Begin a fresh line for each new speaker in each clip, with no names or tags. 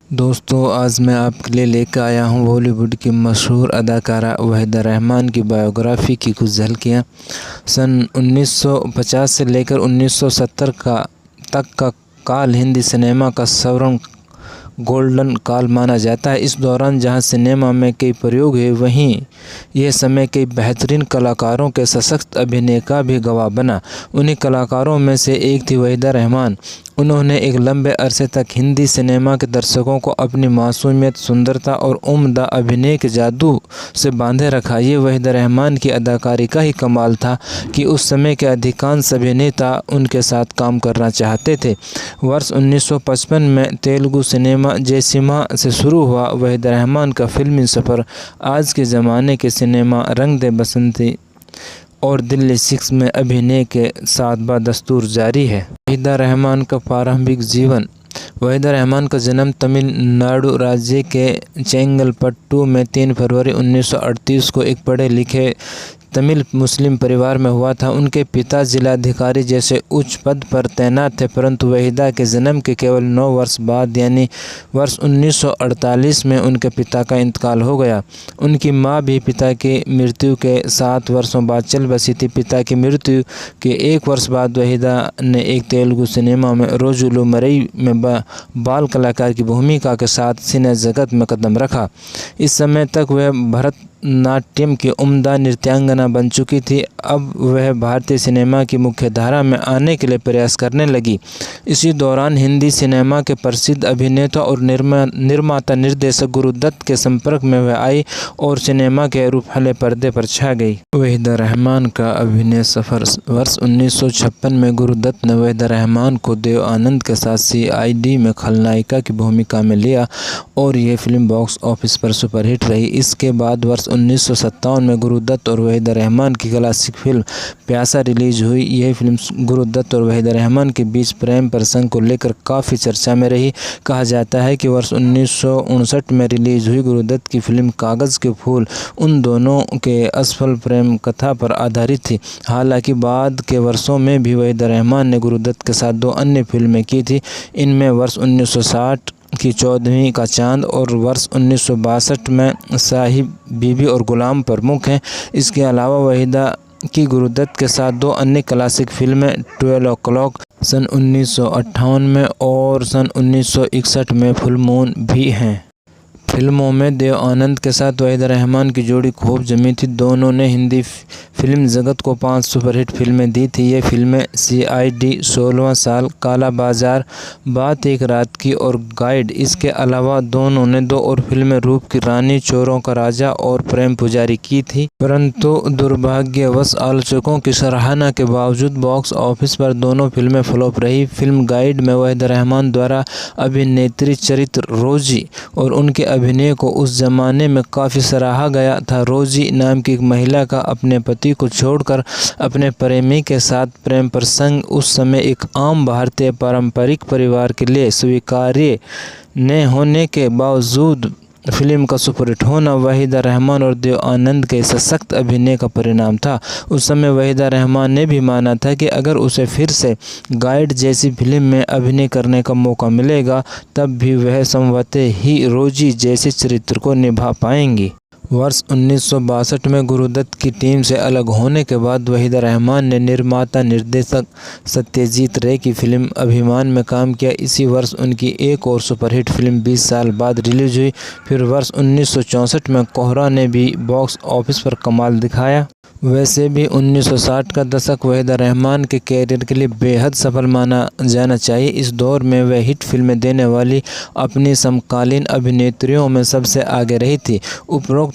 दोस्तों, आज मैं आपके लिए लेकर आया हूँ बॉलीवुड की मशहूर अदाकारा वहीदा रहमान की बायोग्राफी की कुछ झलकियाँ। सन 1950 से लेकर 1970 तक का काल हिंदी सिनेमा का स्वर्ण गोल्डन काल माना जाता है। इस दौरान जहां सिनेमा में कई प्रयोग हुए, वहीं यह समय कई बेहतरीन कलाकारों के सशक्त अभिनय का भी गवाह बना। उन्हीं कलाकारों में से एक थी वहीदा रहमान। उन्होंने एक लंबे अरसे तक हिंदी सिनेमा के दर्शकों को अपनी मासूमियत, सुंदरता और उम्दा अभिनय के जादू से बांधे रखा। ये वहीदा रहमान की अदाकारी का ही कमाल था कि उस समय के अधिकांश अभिनेता उनके साथ काम करना चाहते थे। वर्ष 1955 में तेलुगु सिनेमा जयसीमा से शुरू हुआ वहीदा रहमान का फिल्मी सफ़र आज के ज़माने के सिनेमा रंग दे बसंती और दिल्ली 6 में अभिनय के साथ बदस्तूर जारी है। वहीदा रहमान का प्रारंभिक जीवन। वहीदा रहमान का जन्म तमिलनाडु राज्य के चेंगलपट्टू में 3 फरवरी 1938 को एक पढ़े लिखे तमिल मुस्लिम परिवार में हुआ था। उनके पिता जिलाधिकारी जैसे उच्च पद पर तैनात थे, परंतु वहीदा के जन्म के केवल 9 वर्ष बाद यानी वर्ष 1948 में उनके पिता का इंतकाल हो गया। उनकी मां भी पिता की मृत्यु के 7 वर्षों बाद चल बसी थी। पिता की मृत्यु के 1 वर्ष बाद वहीदा ने एक तेलुगु सिनेमा में रोजुलु मरई में बाल कलाकार की भूमिका के साथ सिने जगत में कदम रखा। इस समय तक वह भरतनाट्यम की उम्दा नृत्यांगना बन चुकी थी। अब वह भारतीय सिनेमा की मुख्य धारा में आने के लिए प्रयास करने लगी। इसी दौरान हिंदी सिनेमा के प्रसिद्ध अभिनेता और निर्माता निर्देशक गुरुदत्त के संपर्क में वह आई और सिनेमा के रूपहले पर्दे पर छा गई। वहीदा रहमान का अभिनय सफर। वर्ष 1956 में गुरुदत्त ने वहीदा रहमान को देव आनंद के साथ CID में खलनायिका की भूमिका में लिया और यह फिल्म बॉक्स ऑफिस पर सुपरहिट रही। इसके बाद वर्ष 1957 में गुरुदत्त और वहीदा रहमान की क्लासिक फिल्म प्यासा रिलीज हुई। यह फिल्म गुरुदत्त और वहीदा रहमान के बीच प्रेम प्रसंग को लेकर काफ़ी चर्चा में रही। कहा जाता है कि वर्ष 1959 में रिलीज हुई गुरुदत्त की फिल्म कागज़ के फूल उन दोनों के असफल प्रेम कथा पर आधारित थी। हालांकि बाद के वर्षों में भी वहीदा रहमान ने गुरुदत्त के साथ 2 अन्य फिल्में की थी। इनमें वर्ष 1960 की 14वीं का चांद और वर्ष 1962 में साहिब बीबी और गुलाम प्रमुख हैं। इसके अलावा वहीदा की गुरुदत्त के साथ 2 अन्य क्लासिक फिल्में 12 o'clock सन 1958 में और सन 1961 में फुल मून भी हैं। फिल्मों में देव आनंद के साथ वहीदा रहमान की जोड़ी खूब जमी थी। दोनों ने हिंदी फिल्म जगत को 5 सुपरहिट फिल्में दी थी। ये फिल्में CID, 16वां साल, काला बाजार, बात एक रात की और गाइड। इसके अलावा दोनों ने 2 और फिल्में रूप की रानी, चोरों का राजा और प्रेम पुजारी की थी, परंतु दुर्भाग्यवश आलोचकों की सराहना के बावजूद बॉक्स ऑफिस पर दोनों फिल्में फ्लॉप रही। फिल्म गाइड में वहीदा रहमान द्वारा अभिनेत्री चरित्र रोजी और उनके अभिनय को उस जमाने में काफ़ी सराहा गया था। रोजी नाम की एक महिला का अपने पति को छोड़कर अपने प्रेमी के साथ प्रेम प्रसंग उस समय एक आम भारतीय पारंपरिक परिवार के लिए स्वीकार्य न होने के बावजूद फिल्म का सुपरहिट होना वहीदा रहमान और देव आनंद के सशक्त अभिनय का परिणाम था। उस समय वहीदा रहमान ने भी माना था कि अगर उसे फिर से गाइड जैसी फिल्म में अभिनय करने का मौका मिलेगा तब भी वह संभवतः ही रोजी जैसे चरित्र को निभा पाएंगी। वर्ष 1962 में गुरुदत्त की टीम से अलग होने के बाद वहीदा रहमान ने निर्माता निर्देशक सत्यजीत रे की फिल्म अभिमान में काम किया। इसी वर्ष उनकी एक और सुपरहिट फिल्म 20 साल बाद रिलीज हुई। फिर वर्ष 1964 में कोहरा ने भी बॉक्स ऑफिस पर कमाल दिखाया। वैसे भी 1960 का दशक वहीदा रहमान के कैरियर के लिए बेहद सफल माना जाना चाहिए। इस दौर में वह हिट फिल्में देने वाली अपनी समकालीन अभिनेत्रियों में सबसे आगे रही थी। उपरोक्त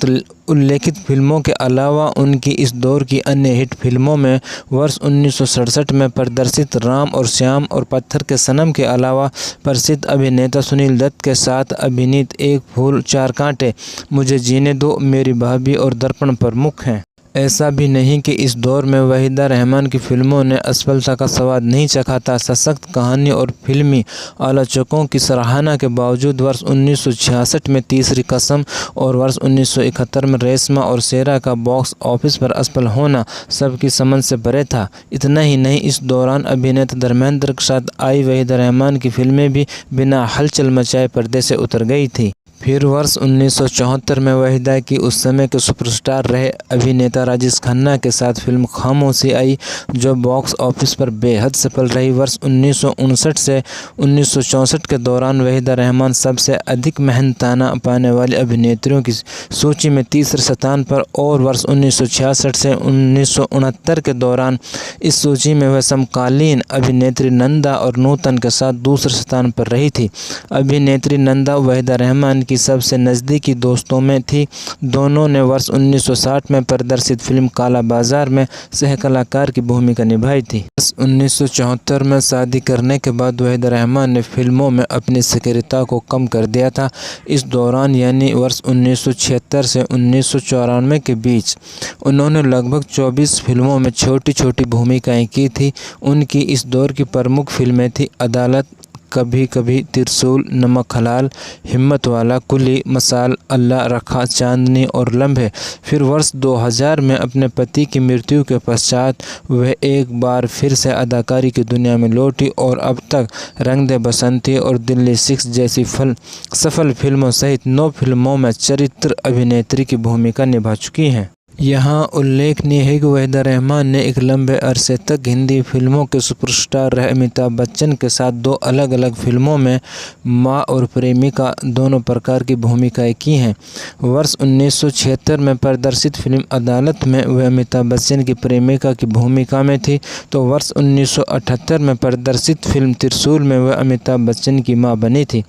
उल्लेखित फिल्मों के अलावा उनकी इस दौर की अन्य हिट फिल्मों में वर्ष 1967 में प्रदर्शित राम और श्याम और पत्थर के सनम के अलावा प्रसिद्ध अभिनेता सुनील दत्त के साथ अभिनीत एक फूल 4 कांटे, मुझे जीने दो, मेरी भाभी और दर्पण प्रमुख हैं। ऐसा भी नहीं कि इस दौर में वहीदा रहमान की फिल्मों ने असफलता का स्वाद नहीं चखा था। सशक्त कहानी और फिल्मी आलोचकों की सराहना के बावजूद वर्ष 1966 में तीसरी कसम और वर्ष 1971 में रेशमा और शेरा का बॉक्स ऑफिस पर असफल होना सबकी समझ से परे था। इतना ही नहीं, इस दौरान अभिनेता धर्मेंद्र के साथ आई वहीदा रहमान की फिल्में भी बिना हलचल मचाए पर्दे से उतर गई थी। फिर वर्ष 1974 में वहीदा की उस समय के सुपरस्टार रहे अभिनेता राजेश खन्ना के साथ फिल्म खामोशी आई, जो बॉक्स ऑफिस पर बेहद सफल रही। वर्ष 1959 से 1964 के दौरान वहीदा रहमान सबसे अधिक मेहनताना पाने वाली अभिनेत्रियों की सूची में तीसरे स्थान पर और वर्ष 1966 से 1969 के दौरान इस सूची में वह समकालीन अभिनेत्री नंदा और नूतन के साथ दूसरे स्थान पर रही थी। अभिनेत्री नंदा वहीदा रहमान की सबसे नज़दीकी दोस्तों में थी। दोनों ने वर्ष 1960 में प्रदर्शित फिल्म काला बाजार में सह कलाकार की भूमिका निभाई थी। वर्ष 1974 में शादी करने के बाद वहीदा रहमान ने फिल्मों में अपनी सक्रियता को कम कर दिया था। इस दौरान यानी वर्ष 1976 से 1994 के बीच उन्होंने लगभग 24 फिल्मों में छोटी छोटी भूमिकाएं की थी। उनकी इस दौर की प्रमुख फिल्में थी अदालत, कभी कभी, त्रिशूल, नमक हलाल, हिम्मत वाला, कुली, मसाल, अल्लाह रखा, चांदनी और लम्हे। फिर वर्ष 2000 में अपने पति की मृत्यु के पश्चात वह एक बार फिर से अदाकारी की दुनिया में लौटी और अब तक रंग दे बसंती और दिल्ली 6 जैसी सफल फिल्मों सहित 9 फिल्मों में चरित्र अभिनेत्री की भूमिका निभा चुकी हैं। यहाँ उल्लेखनीय है कि वहीदा रहमान ने एक लंबे अरसे तक हिंदी फिल्मों के सुपरस्टार रहे अमिताभ बच्चन के साथ 2 अलग अलग फिल्मों में माँ और प्रेमिका दोनों प्रकार की भूमिकाएं की हैं। वर्ष 1976 में प्रदर्शित फिल्म अदालत में वह अमिताभ बच्चन की प्रेमिका की भूमिका में थी, तो वर्ष 1978 में प्रदर्शित फिल्म त्रिशूल में वह अमिताभ बच्चन की माँ बनी थी।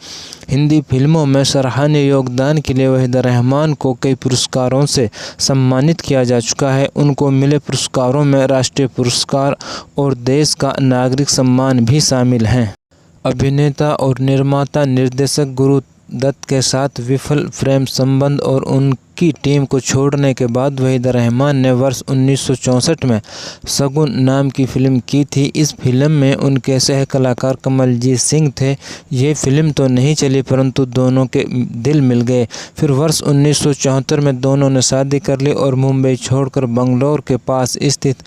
हिंदी फिल्मों में सराहनीय योगदान के लिए वहीदा रहमान को कई पुरस्कारों से सम्मानित किया जा चुका है। उनको मिले पुरस्कारों में राष्ट्रीय पुरस्कार और देश का नागरिक सम्मान भी शामिल हैं। अभिनेता और निर्माता निर्देशक गुरु दत्त के साथ विफल प्रेम संबंध और उनकी टीम को छोड़ने के बाद वहीदा रहमान ने वर्ष 1964 में शगुन नाम की फिल्म की थी। इस फिल्म में उनके सह कलाकार कमलजीत सिंह थे। ये फिल्म तो नहीं चली परंतु दोनों के दिल मिल गए। फिर वर्ष 1974 में दोनों ने शादी कर ली और मुंबई छोड़कर बंगलौर के पास स्थित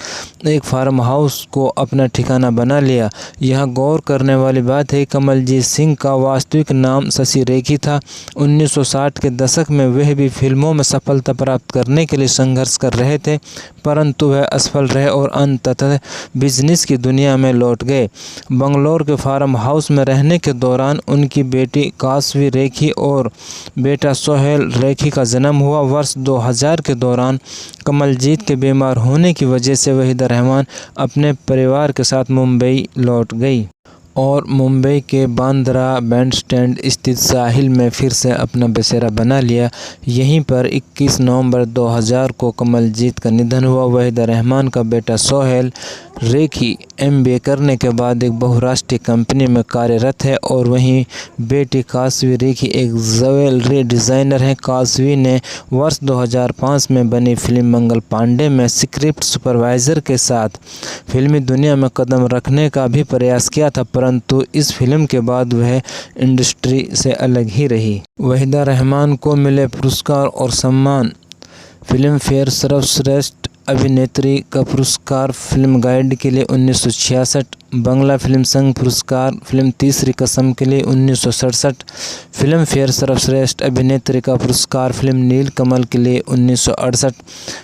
एक फार्म हाउस को अपना ठिकाना बना लिया। यहाँ गौर करने वाली बात है, कमलजीत सिंह का वास्तविक नाम शशि रेखी था। 1960 के दशक में वह भी फिल्मों में सफलता प्राप्त करने के लिए संघर्ष कर रहे थे, परंतु वह असफल रहे और अंततः बिजनेस की दुनिया में लौट गए। बंगलौर के फार्म हाउस में रहने के दौरान उनकी बेटी काशवी रेखी और बेटा सोहेल रेखी का जन्म हुआ। वर्ष 2000 के दौरान कमलजीत के बीमार होने की वजह से वहीदा रहमान अपने परिवार के साथ मुंबई लौट गई और मुंबई के बांद्रा बैंडस्टैंड स्थित साहिल में फिर से अपना बसेरा बना लिया। यहीं पर 21 नवंबर 2000 को कमलजीत का निधन हुआ। वहीदा रहमान का बेटा सोहेल रेखी MBA करने के बाद एक बहुराष्ट्रीय कंपनी में कार्यरत है और वहीं बेटी काशवी रेखी एक ज्वेलरी डिज़ाइनर हैं। काशवी ने वर्ष 2005 में बनी फिल्म मंगल पांडे में स्क्रिप्ट सुपरवाइज़र के साथ फिल्मी दुनिया में कदम रखने का भी प्रयास किया था, परंतु इस फिल्म के बाद वह इंडस्ट्री से अलग ही रही। वहीदा रहमान को मिले पुरस्कार और सम्मान: फिल्म फेयर सर्वश्रेष्ठ अभिनेत्री का पुरस्कार फिल्म गाइड के लिए 1966, बांग्ला फिल्म संघ पुरस्कार फिल्म तीसरी कसम के लिए 1967, फिल्म फेयर सर्वश्रेष्ठ अभिनेत्री का पुरस्कार फिल्म नील कमल के लिए 1968,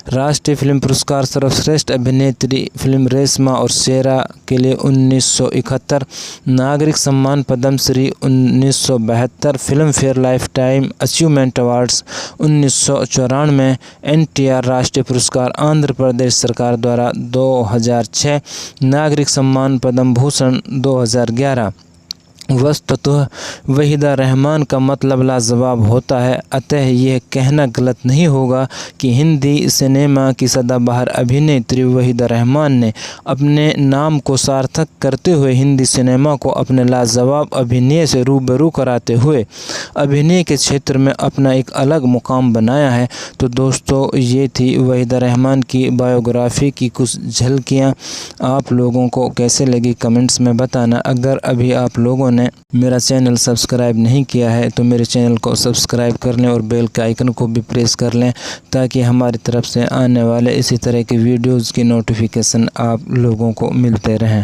राष्ट्रीय फिल्म पुरस्कार सर्वश्रेष्ठ अभिनेत्री फिल्म रेशमा और शेरा के लिए 1971, नागरिक सम्मान Padma Shri 1972, Filmfare lifetime achievement awards 1994, NTR राष्ट्रीय पुरस्कार आंध्र प्रदेश सरकार द्वारा 2006, नागरिक सम्मान पद्म भूषण 2011। वस्तुतः वहीदा रहमान का मतलब लाजवाब होता है, अतः यह कहना गलत नहीं होगा कि हिंदी सिनेमा की सदाबहार अभिनेत्री वहीदा रहमान ने अपने नाम को सार्थक करते हुए हिंदी सिनेमा को अपने लाजवाब अभिनय से रूबरू कराते हुए अभिनय के क्षेत्र में अपना एक अलग मुकाम बनाया है। तो दोस्तों, ये थी वहीदा रहमान की बायोग्राफी की कुछ झलकियाँ। आप लोगों को कैसे लगी कमेंट्स में बताना। अगर अभी आप लोगों ने मेरा चैनल सब्सक्राइब नहीं किया है तो मेरे चैनल को सब्सक्राइब कर लें और बेल के आइकन को भी प्रेस कर लें, ताकि हमारी तरफ से आने वाले इसी तरह के वीडियोज़ की नोटिफिकेशन आप लोगों को मिलते रहें।